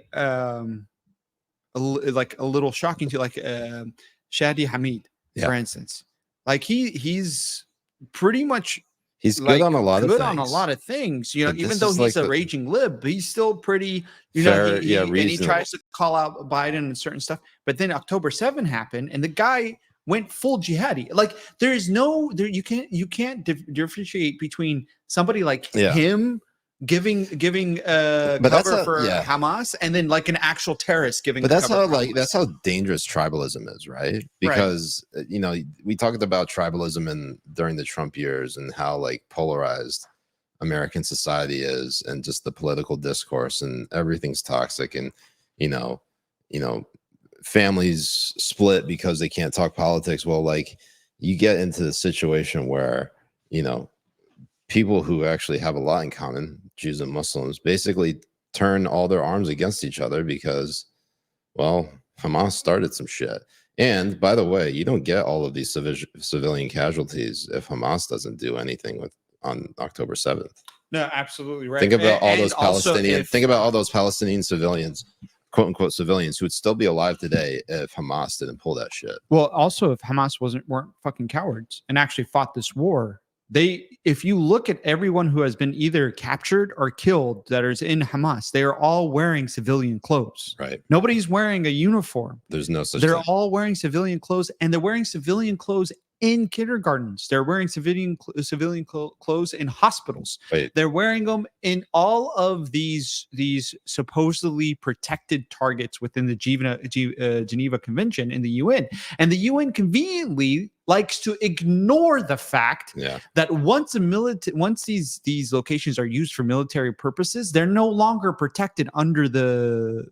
like a little shocking to, like Shadi Hamid, for instance. Like he's pretty much he's good on a lot of things. On a lot of things, you know. But even though he's a raging lib, he's still pretty, fair, and he tries to call out Biden and certain stuff. But then October 7 happened, and the guy went full jihadi. Like, you can't differentiate between somebody like him giving cover for Hamas, and then like an actual terrorist giving. But that's how dangerous tribalism is, right? Because we talked about tribalism during the Trump years and how like polarized American society is, and just the political discourse, and everything's toxic, and families split because they can't talk politics. Well, like, you get into the situation where people who actually have a lot in common, Jews and Muslims, basically turn all their arms against each other because, well, Hamas started some shit. And by the way, you don't get all of these civilian casualties if Hamas doesn't do anything on October 7th. No, absolutely right. Think about all those Palestinian. Think about all those Palestinian civilians, quote unquote civilians, who would still be alive today if Hamas didn't pull that shit. Well, also, if Hamas weren't fucking cowards and actually fought this war, if you look at everyone who has been either captured or killed that is in Hamas, they are all wearing civilian clothes. Right. Nobody's wearing a uniform. There's no such. They're all wearing civilian clothes, and they're wearing civilian clothes in kindergartens. They're wearing civilian clothes in hospitals. Wait. They're wearing them in all of these supposedly protected targets within the Geneva Convention in the UN. And the UN conveniently likes to ignore the fact that once these locations are used for military purposes, they're no longer protected under the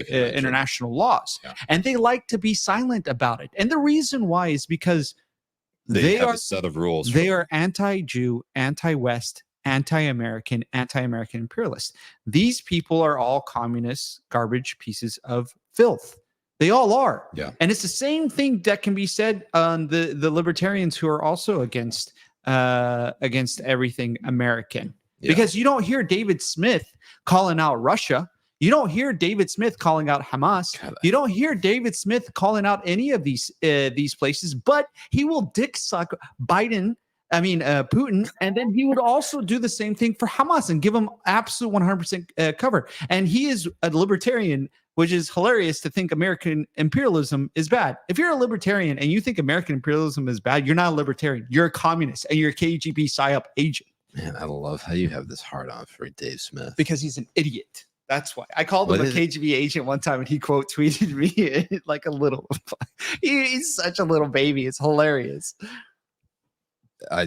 international laws. Yeah. And they like to be silent about it. And the reason why is because they have are a set of rules. They are anti-Jew, anti-West, anti-American imperialist. These people are all communist garbage pieces of filth. They all are. Yeah. And it's the same thing that can be said on the libertarians who are also against everything American. Yeah. Because you don't hear David Smith calling out Russia. You don't hear David Smith calling out Hamas. You don't hear David Smith calling out any of these places, but he will dick suck Biden Putin, and then he would also do the same thing for Hamas and give them absolute 100% cover. And he is a libertarian, which is hilarious to think American imperialism is bad. If you're a libertarian and you think American imperialism is bad, you're not a libertarian. You're a communist and you're a KGB PSYOP agent. Man, I love how you have this hard on for Dave Smith. Because he's an idiot. That's why. I called him a KGB agent one time and he quote tweeted me like a little. He's such a little baby. It's hilarious. I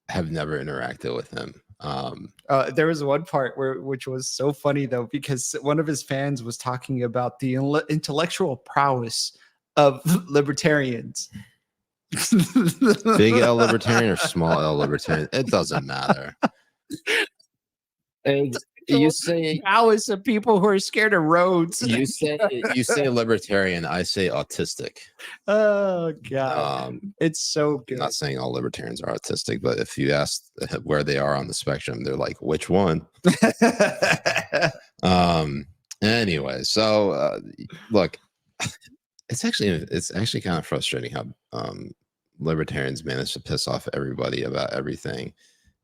have never interacted with him. There was one part which was so funny though, because one of his fans was talking about the intellectual prowess of libertarians. Big L libertarian or small L libertarian, it doesn't matter. And you say prowess of people who are scared of roads. You say libertarian, I say autistic. Oh god, it's so good. I'm not saying all libertarians are autistic, but if you ask where they are on the spectrum, they're like, which one? Anyway, so look, it's actually kind of frustrating how libertarians manage to piss off everybody about everything.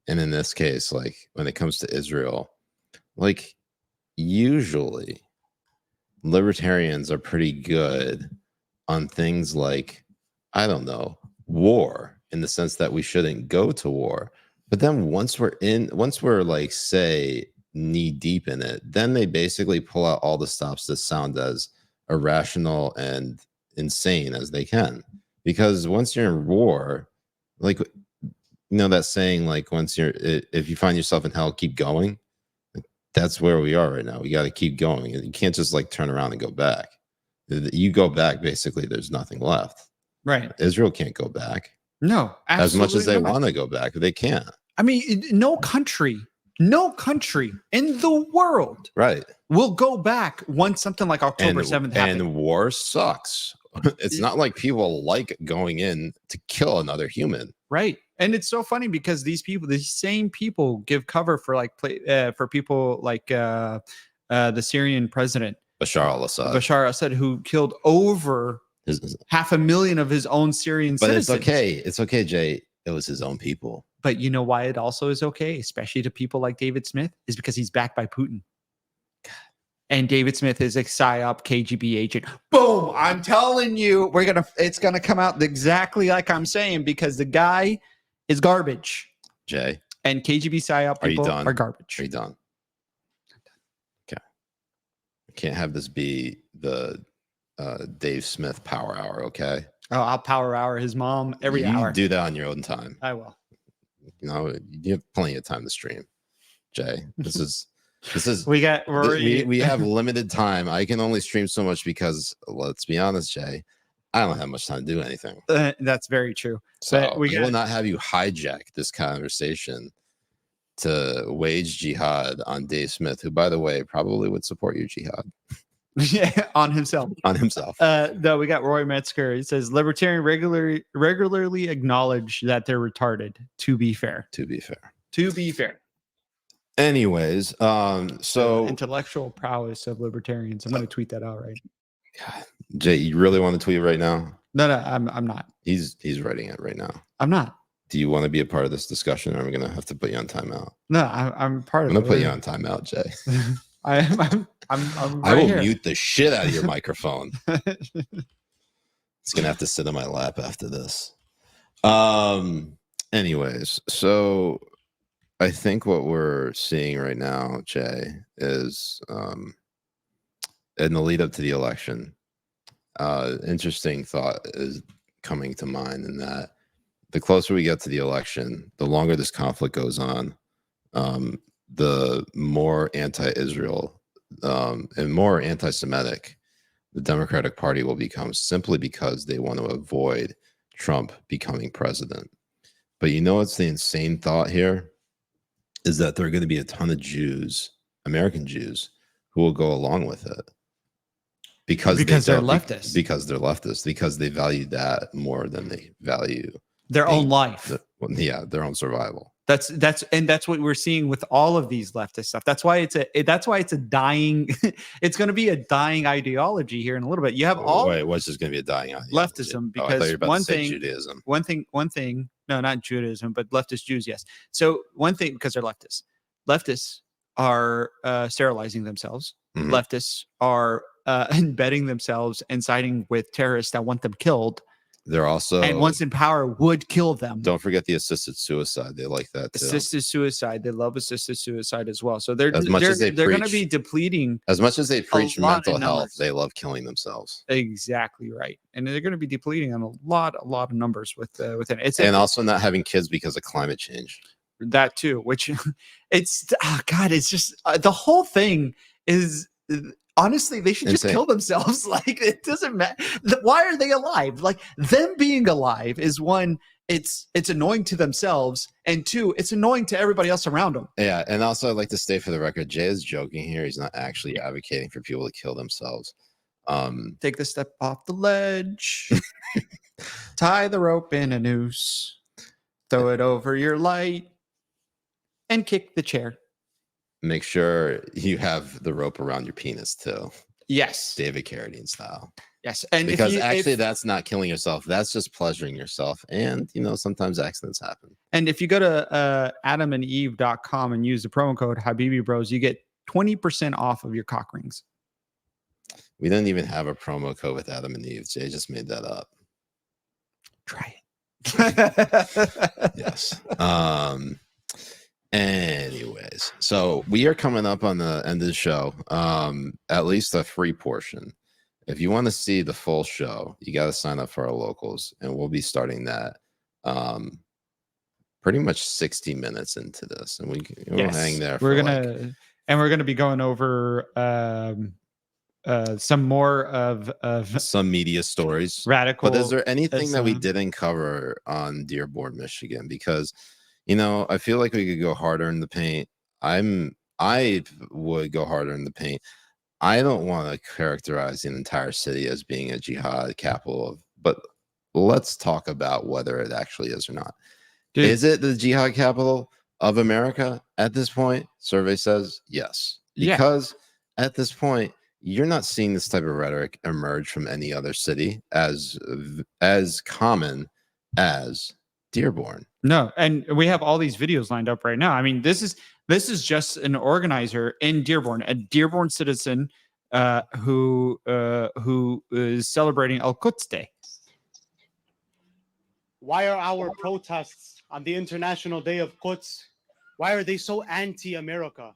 And in this case, like when it comes to Israel, like usually libertarians are pretty good on things like, I don't know, war, in the sense that we shouldn't go to war. But then once we're like, say, knee deep in it, then they basically pull out all the stops that sound as irrational and insane as they can. Because once you're in war, like, you know that saying, like, if you find yourself in hell, keep going. That's where we are right now. We got to keep going. You can't just like turn around and go back. You go back, basically, there's nothing left. Right. Israel can't go back. No, as much as they want to go back, they can't. I mean, no country in the world, right, will go back once something like October 7th happened. And war sucks. It's not like people like going in to kill another human. Right. And it's so funny because these same people give cover for like for people like the Syrian president Bashar al-Assad, who killed over 500,000 of his own Syrian citizens. But it's okay. It's okay, Jay. It was his own people. But you know why it also is okay, especially to people like David Smith, is because he's backed by Putin. And David Smith is a PSYOP KGB agent. Boom! I'm telling you, it's gonna come out exactly like I'm saying, because the guy is garbage. Jay. And KGB PSYOP people are garbage. Are you done? Okay. I can't have this be the Dave Smith power hour, okay? Oh, I'll power hour his mom every hour. You do that on your own time. I will. You know, you have plenty of time to stream, Jay. This is we have limited time. I can only stream so much because, let's be honest, Jay, I don't have much time to do anything. That's very true. So we will not have you hijack this conversation to wage jihad on Dave Smith, who, by the way, probably would support your jihad. Yeah, on himself. Though we got Roy Metzger. He says libertarian regularly acknowledge that they're retarded. To be fair. Anyways, so intellectual prowess of libertarians. I'm going to tweet that out right. God, Jay, you really want to tweet right now? No, I'm not. He's writing it right now. I'm not. Do you want to be a part of this discussion, or am I going to have to put you on timeout? No, I'm part of it. I'm going to put you on timeout, Jay. I'm right I will here. mute the shit out of your microphone. It's gonna have to sit on my lap after this. Anyways, so I think what we're seeing right now, Jay, is in the lead up to the election, interesting thought is coming to mind, in that the closer we get to the election, the longer this conflict goes on, the more anti-Israel and more anti-Semitic the Democratic Party will become, simply because they want to avoid Trump becoming president. But you know what's the insane thought here? Is that there are going to be a ton of Jews, American Jews, who will go along with it. Because they're leftist. Because they're leftist. Because they value that more than they value their own life. Their own survival. That's what we're seeing with all of these leftist stuff. That's why it's a dying. It's going to be a dying ideology here in a little bit. You have what's just going to be a dying ideology? Leftism, because Judaism. One thing. No, not Judaism, but leftist Jews. Yes. So one thing, because they're leftists. Leftists are sterilizing themselves. Mhm. Leftists are embedding themselves and siding with terrorists that want them killed. They're also, and once in power, would kill them. Don't forget the assisted suicide. They like that too. Assisted suicide. They love assisted suicide as well. So they're going to be depleting. As much as they preach mental health, they love killing themselves. Exactly right, and they're going to be depleting on a lot of numbers within it. And also not having kids because of climate change. That too, which it's it's just the whole thing is. Honestly, they should just kill themselves. Like, it doesn't matter. Why are they alive? Like, them being alive is one, it's annoying to themselves, and two, it's annoying to everybody else around them. Yeah, and also I'd like to state for the record, Jay is joking here. He's not actually advocating for people to kill themselves. Take the step off the ledge, tie the rope in a noose, throw it over your light, and kick the chair. Make sure you have the rope around your penis too. Yes. David Carradine style. Yes. And because that's not killing yourself. That's just pleasuring yourself. And, sometimes accidents happen. And if you go to adamandeve.com and use the promo code Habibi Bros, you get 20% off of your cock rings. We didn't even have a promo code with Adam and Eve. Jay just made that up. Try it. Yes. Anyways, so we are coming up on the end of the show, at least a free portion. If you want to see the full show, you got to sign up for our locals, and we'll be starting that pretty much 60 minutes into this, and we'll hang there. We're gonna be going over some more of some media stories, radical. But is there anything that we didn't cover on Dearborn, Michigan? Because I feel like we could go harder in the paint. I would go harder in the paint. I don't want to characterize the entire city as being a jihad capital, but let's talk about whether it actually is or not. Dude, is it the jihad capital of America at this point? Survey says yes. Because at this point, you're not seeing this type of rhetoric emerge from any other city as common as Dearborn. No, and we have all these videos lined up right now. I mean, this is just an organizer in Dearborn, a Dearborn citizen who is celebrating Al-Quds Day. Why are our protests on the International Day of Quds, why are they so anti-America?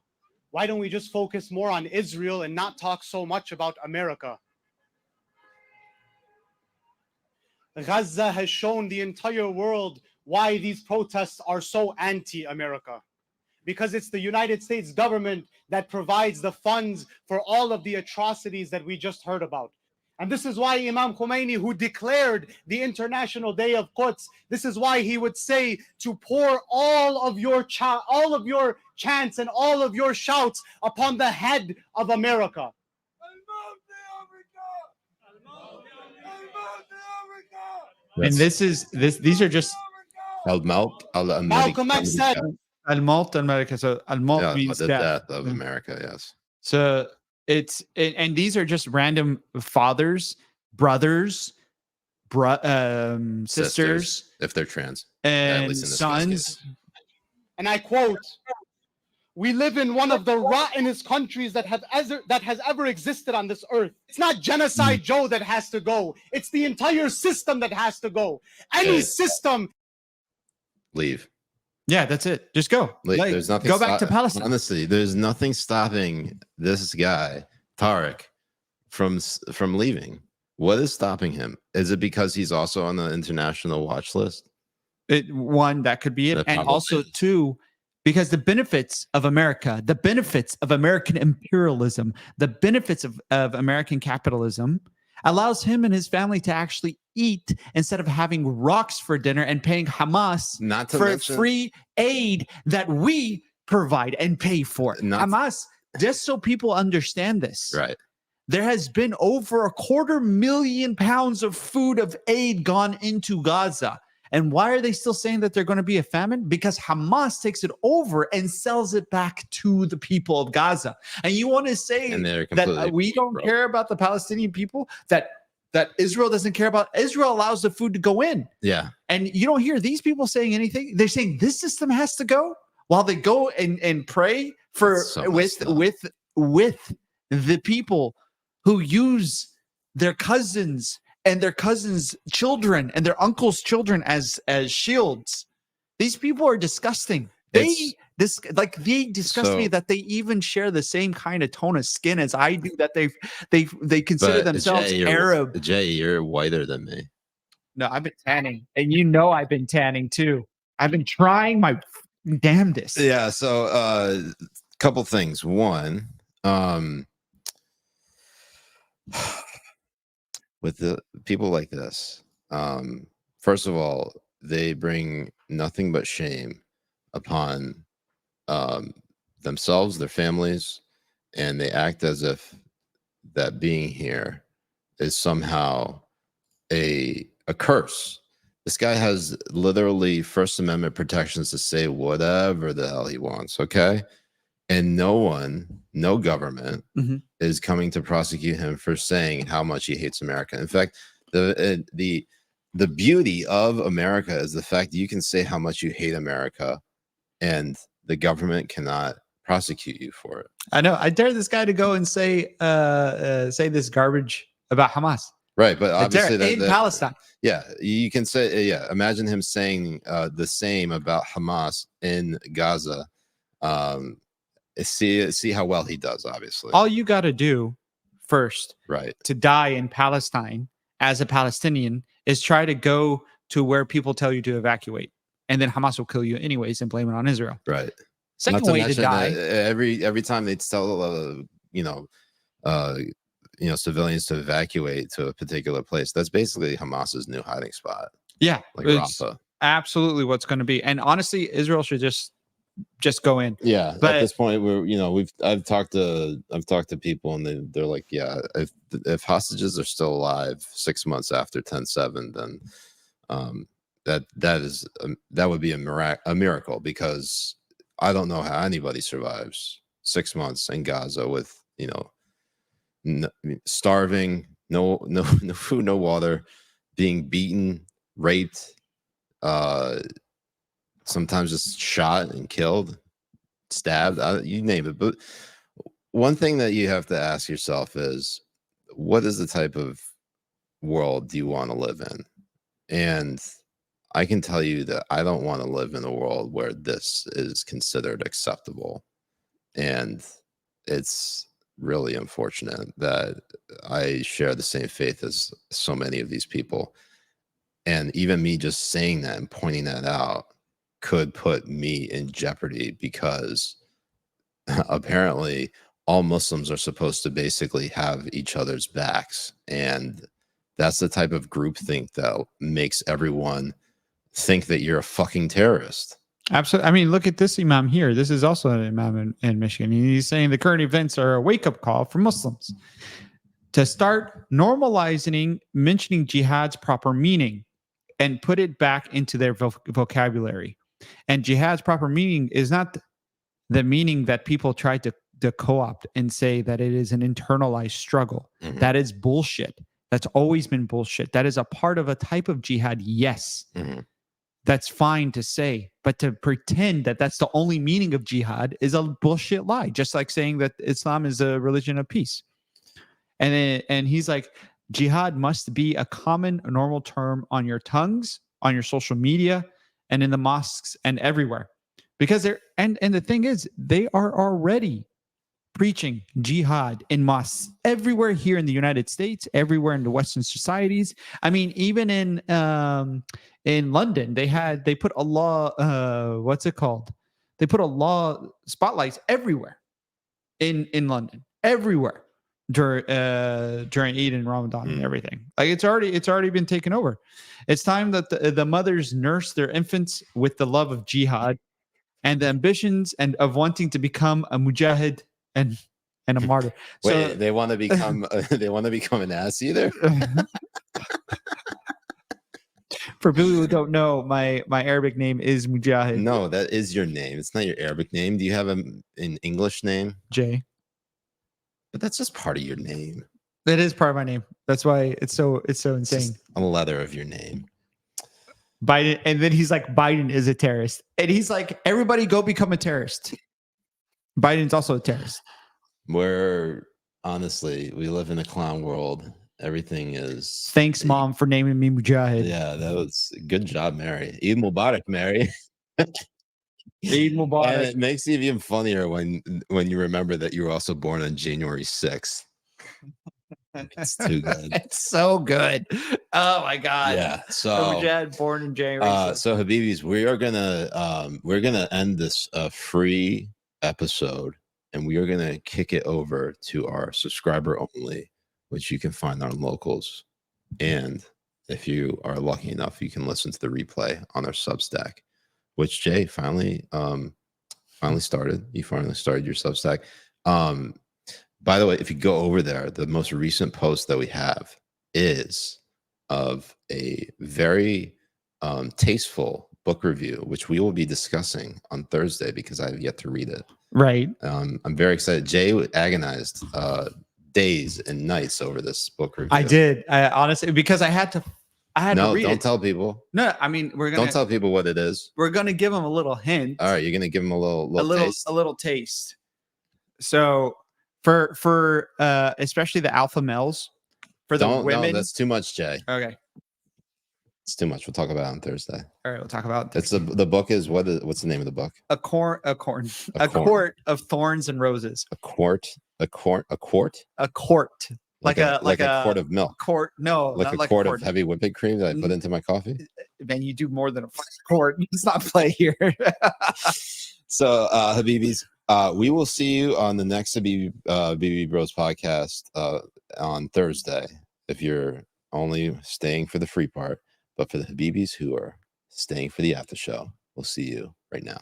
Why don't we just focus more on Israel and not talk so much about America? Gaza has shown the entire world why these protests are so anti-America. Because it's the United States government that provides the funds for all of the atrocities that we just heard about. And this is why Imam Khomeini, who declared the International Day of Quds, this is why he would say to pour all of your chants and all of your shouts upon the head of America. And these are just Malcolm X said Al-Maut America. So Al-Maut means the death of America, yes. So and these are just random fathers, brothers, sisters, if they're trans, and sons. And I quote, "We live in one of the rottenest countries that has ever existed on this earth. It's not Genocide Joe that has to go. It's the entire system that has to go. Any system." Leave. Yeah, that's it. Just go. There's nothing. Go back to Palestine. Honestly, there's nothing stopping this guy Tariq from leaving. What is stopping him? Is it because he's also on the international watch list? One, that could be it, and also two, because the benefits of America, the benefits of American imperialism, the benefits of American capitalism allows him and his family to actually eat instead of having rocks for dinner and paying Hamas for free aid that we provide and pay for. Hamas, just so people understand this. Right. There has been over 250,000 pounds of food of aid gone into Gaza. And why are they still saying that they're going to be a famine? Because Hamas takes it over and sells it back to the people of Gaza. And you want to say And they're that completely we don't broke. care about the Palestinian people, that Israel doesn't care about? Israel allows the food to go in. Yeah. And you don't hear these people saying anything. They're saying this system has to go while they go and pray for So with the people who use their cousins and their cousins' children and their uncles' children as shields. These people are disgusting. They disgust me that they even share the same kind of tone of skin as I do. That they consider But themselves Arab. Jay, you're whiter than me. No, I've been tanning, and I've been tanning too. I've been trying my damnedest. Yeah. So, couple things. One, with the people like this, first of all, they bring nothing but shame upon themselves, their families, and they act as if that being here is somehow a curse. This guy has literally First Amendment protections to say whatever the hell he wants, okay? And no government is coming to prosecute him for saying how much he hates America. In fact, the beauty of America is the fact that you can say how much you hate America and the government cannot prosecute you for it. I know. I dare this guy to go and say this garbage about Hamas. Right, but obviously in Palestine. Yeah, you can say, imagine him saying the same about Hamas in Gaza. See how well he does, obviously. All you got to do first, right, to die in Palestine as a Palestinian is try to go to where people tell you to evacuate, and then Hamas will kill you anyways and blame it on Israel. Right. Second way to die. Every time they tell civilians to evacuate to a particular place, that's basically Hamas's new hiding spot. Yeah, like it's Rafah. Absolutely what's going to be. And honestly, Israel should just go in. Yeah, but at this point, I've talked to people and they're like, yeah, if hostages are still alive 6 months after 10/7, then that would be a miracle, because I don't know how anybody survives 6 months in Gaza with starving, no food, no water, being beaten, raped, sometimes just shot and killed, stabbed, you name it. But one thing that you have to ask yourself is, what is the type of world do you want to live in? And I can tell you that I don't want to live in a world where this is considered acceptable. And it's really unfortunate that I share the same faith as so many of these people. And even me just saying that and pointing that out could put me in jeopardy, because apparently all Muslims are supposed to basically have each other's backs. And that's the type of groupthink that makes everyone think that you're a fucking terrorist. Absolutely. I mean, look at this Imam here. This is also an Imam in Michigan. He's saying the current events are a wake-up call for Muslims to start normalizing mentioning jihad's proper meaning and put it back into their vocabulary. And jihad's proper meaning is not the meaning that people try to co-opt and say that it is an internalized struggle. Mm-hmm. That is bullshit. That's always been bullshit. That is a part of a type of jihad, yes. Mm-hmm. That's fine to say, but to pretend that that's the only meaning of jihad is a bullshit lie. Just like saying that Islam is a religion of peace. And he's like, jihad must be a common, normal term on your tongues, on your social media, and in the mosques and everywhere. Because they're and the thing is, they are already preaching jihad in mosques everywhere here in the United States, everywhere in the Western societies. I mean, even in London, they put Allah, what's it called? They put Allah spotlights everywhere in London, everywhere during Eid and Ramadan and everything. Like it's already been taken over. It's time that the mothers nurse their infants with the love of jihad and the ambitions and of wanting to become a mujahid and a martyr. Wait, so they want to become an ass eater? For people who don't know, my Arabic name is Mujahid. No, that is your name. It's not your Arabic name. Do you have an English name? Jay. But that's just part of your name. That is part of my name. That's why it's so It's insane. just a letter of your name. Biden, and then he's like, Biden is a terrorist, and he's like, everybody go become a terrorist. Biden's also a terrorist. Where honestly, we live in a clown world. Everything is. Thanks, Mom, for naming me Mujahid. Yeah, that was good job, Mary. Eid Mubarak, Mary. Eid Mubarak. And it makes it even funnier when you remember that you were also born on January 6th. It's too good. It's so good. Oh my god. Yeah. So Mujahid born in January. so Habibis, we're gonna end this free episode, and we are gonna kick it over to our subscriber only, which you can find on Locals. And if you are lucky enough, you can listen to the replay on our Substack, which Jay finally started. You finally started your Substack. By the way, if you go over there, the most recent post that we have is of a very tasteful book review, which we will be discussing on Thursday because I have yet to read it. Right. I'm very excited. Jay agonized days and nights over this book review. I did. I honestly, because I had to read don't it. tell people. No, I mean Don't tell people what it is. We're gonna give them a little hint. All right, you're gonna give them a little taste. So for especially the alpha males, for the women. No, that's too much, Jay. Okay. It's too much. We'll talk about it on Thursday. All right, we'll talk about That's the book is what's the name of the book? A court of thorns and roses. A quart. A court. Like a quart of milk. Quart. No, Like not a like quart of heavy whipping cream that I put into my coffee. Man, you do more than a quart. Let's not play here. So, Habibis, we will see you on the next Habibi Bros podcast on Thursday. If you're only staying for the free part, but for the Habibis who are staying for the after show, we'll see you right now.